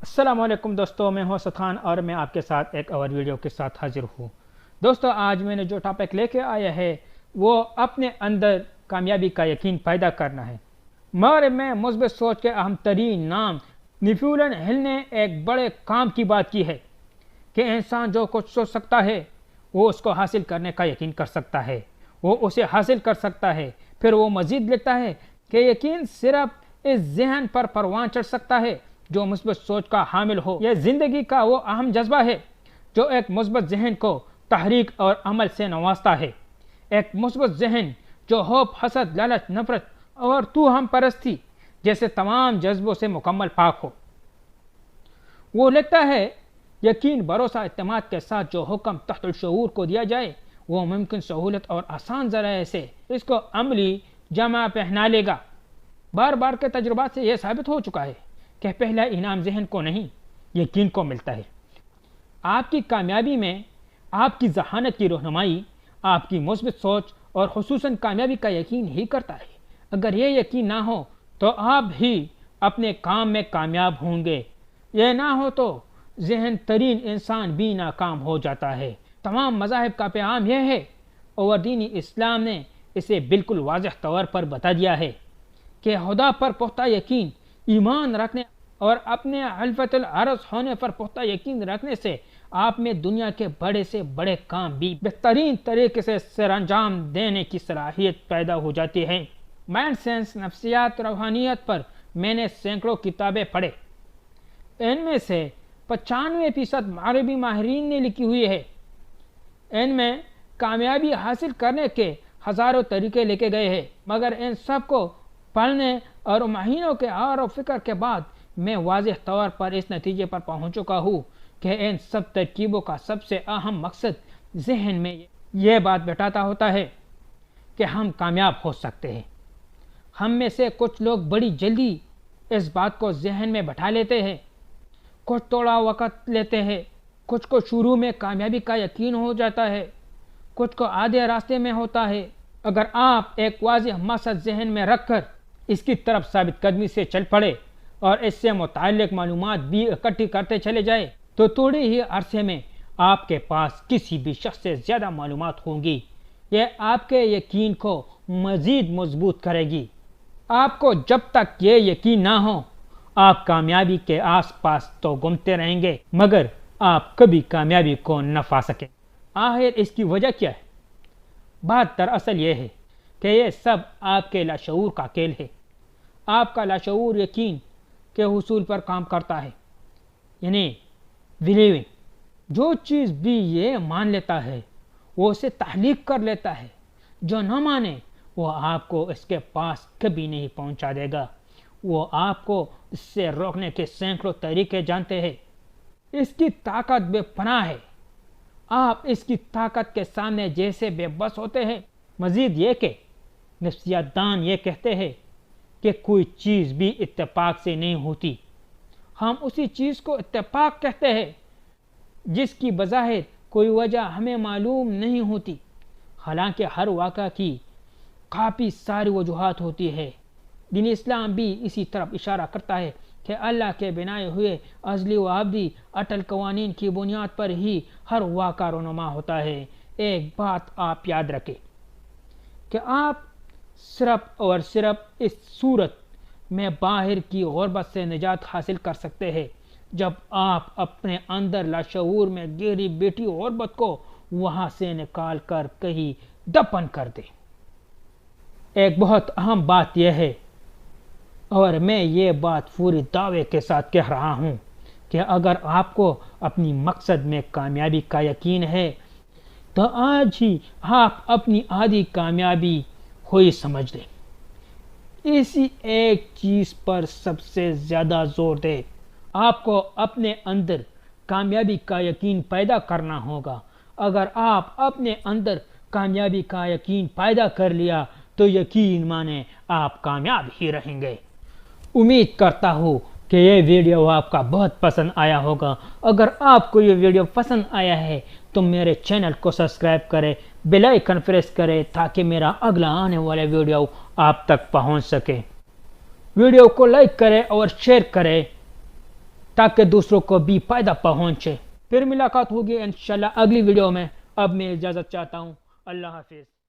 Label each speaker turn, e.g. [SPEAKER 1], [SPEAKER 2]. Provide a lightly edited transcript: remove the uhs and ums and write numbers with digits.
[SPEAKER 1] السلام علیکم دوستوں، میں ہوں اسد خان اور میں آپ کے ساتھ ایک اور ویڈیو کے ساتھ حاضر ہوں۔ دوستوں، آج میں نے جو ٹاپک لے کے آیا ہے وہ اپنے اندر کامیابی کا یقین پیدا کرنا ہے۔ مگر میں مثبت سوچ کے اہم ترین نام نیپولین ہل نے ایک بڑے کام کی بات کی ہے کہ انسان جو کچھ سوچ سکتا ہے وہ اس کو حاصل کرنے کا یقین کر سکتا ہے، وہ اسے حاصل کر سکتا ہے۔ پھر وہ مزید لکھتا ہے کہ یقین صرف اس ذہن پر پروان چڑھ سکتا ہے جو مثبت سوچ کا حامل ہو۔ یہ زندگی کا وہ اہم جذبہ ہے جو ایک مثبت ذہن کو تحریک اور عمل سے نوازتا ہے، ایک مثبت ذہن جو خوف، حسد، لالچ، نفرت اور توہم پرستی جیسے تمام جذبوں سے مکمل پاک ہو۔ وہ لکھتا ہے، یقین، بھروسہ، اعتماد کے ساتھ جو حکم تحت الشعور کو دیا جائے وہ ممکن سہولت اور آسان ذرائع سے اس کو عملی جامہ پہنا لے گا۔ بار بار کے تجربات سے یہ ثابت ہو چکا ہے کہ پہلا انعام ذہن کو نہیں، یقین کو ملتا ہے۔ آپ کی کامیابی میں آپ کی ذہانت کی رہنمائی آپ کی مثبت سوچ اور خصوصاً کامیابی کا یقین ہی کرتا ہے۔ اگر یہ یقین نہ ہو تو آپ ہی اپنے کام میں کامیاب ہوں گے، یہ نہ ہو تو ذہن ترین انسان بھی ناکام ہو جاتا ہے۔ تمام مذاہب کا پیغام یہ ہے اور دین اسلام نے اسے بالکل واضح طور پر بتا دیا ہے کہ خدا پر پختہ یقین، ایمان رکھنے اور اپنے حلفت العرض ہونے پر پختہ یقین رکھنے سے آپ میں دنیا کے بڑے سے بڑے کام بھی بہترین طریقے سے سر انجام دینے کی صلاحیت پیدا ہو جاتی ہے۔ مائنڈ سائنس، نفسیات، روحانیت پر میں نے سینکڑوں کتابیں پڑھے، ان میں سے 95% عربی ماہرین نے لکھی ہوئی ہے۔ ان میں کامیابی حاصل کرنے کے ہزاروں طریقے لکھے گئے ہیں، مگر ان سب کو پڑھنے اور مہینوں کے غور و فکر کے بعد میں واضح طور پر اس نتیجے پر پہنچ چکا ہوں کہ ان سب ترکیبوں کا سب سے اہم مقصد ذہن میں یہ بات بٹھاتا ہوتا ہے کہ ہم کامیاب ہو سکتے ہیں۔ ہم میں سے کچھ لوگ بڑی جلدی اس بات کو ذہن میں بٹھا لیتے ہیں، کچھ تھوڑا وقت لیتے ہیں، کچھ کو شروع میں کامیابی کا یقین ہو جاتا ہے، کچھ کو آدھے راستے میں ہوتا ہے۔ اگر آپ ایک واضح مقصد ذہن میں رکھ کر اس کی طرف ثابت قدمی سے چل پڑے اور اس سے متعلق معلومات بھی اکٹھی کرتے چلے جائیں تو تھوڑے ہی عرصے میں آپ کے پاس کسی بھی شخص سے زیادہ معلومات ہوں گی۔ یہ آپ کے یقین کو مزید مضبوط کرے گی۔ آپ کو جب تک یہ یقین نہ ہو آپ کامیابی کے آس پاس تو گھومتے رہیں گے مگر آپ کبھی کامیابی کو نہ پا سکیں۔ آخر اس کی وجہ کیا ہے؟ بات دراصل یہ ہے کہ یہ سب آپ کے لاشعور کا کھیل ہے۔ آپ کا لاشعور یقین کے حصول پر کام کرتا ہے، یعنی بلیونگ۔ جو چیز بھی یہ مان لیتا ہے وہ اسے تخلیق کر لیتا ہے، جو نہ مانے وہ آپ کو اس کے پاس کبھی نہیں پہنچا دے گا۔ وہ آپ کو اس سے روکنے کے سینکڑوں طریقے جانتے ہیں۔ اس کی طاقت بے پناہ ہے، آپ اس کی طاقت کے سامنے جیسے بے بس ہوتے ہیں۔ مزید یہ کہ نفسیات دان یہ کہتے ہیں کہ کوئی چیز بھی اتفاق سے نہیں ہوتی، ہم اسی چیز کو اتفاق کہتے ہیں جس کی بظاہر کوئی وجہ ہمیں معلوم نہیں ہوتی، حالانکہ ہر واقعہ کی کافی ساری وجوہات ہوتی ہے۔ دین اسلام بھی اسی طرف اشارہ کرتا ہے کہ اللہ کے بنائے ہوئے ازلی و ابدی اٹل قوانین کی بنیاد پر ہی ہر واقعہ رونما ہوتا ہے۔ ایک بات آپ یاد رکھیں کہ آپ صرف اور صرف اس صورت میں باہر کی غربت سے نجات حاصل کر سکتے ہیں جب آپ اپنے اندر لاشعور میں گہری بیٹھی غربت کو وہاں سے نکال کر کہیں دفن کر دیں۔ ایک بہت اہم بات یہ ہے، اور میں یہ بات پوری دعوے کے ساتھ کہہ رہا ہوں، کہ اگر آپ کو اپنی مقصد میں کامیابی کا یقین ہے تو آج ہی آپ اپنی آدھی کامیابی ہوئی سمجھ لیں۔ اسی ایک چیز پر سب سے زیادہ زور دیں۔ آپ کو اپنے اندر کامیابی کا یقین پیدا کرنا ہوگا۔ اگر آپ اپنے اندر کامیابی کا یقین پیدا کر لیا تو یقین مانے آپ کامیاب ہی رہیں گے۔ امید کرتا ہوں کہ یہ ویڈیو آپ کا بہت پسند آیا ہوگا۔ اگر آپ کو یہ ویڈیو پسند آیا ہے تو میرے چینل کو سبسکرائب کریں، بیل آئیکن پریس کریں تاکہ میرا اگلا آنے والا ویڈیو آپ تک پہنچ سکے۔ ویڈیو کو لائک کریں اور شیئر کریں تاکہ دوسروں کو بھی فائدہ پہنچے۔ پھر ملاقات ہوگی انشاءاللہ اگلی ویڈیو میں۔ اب میں اجازت چاہتا ہوں، اللہ حافظ۔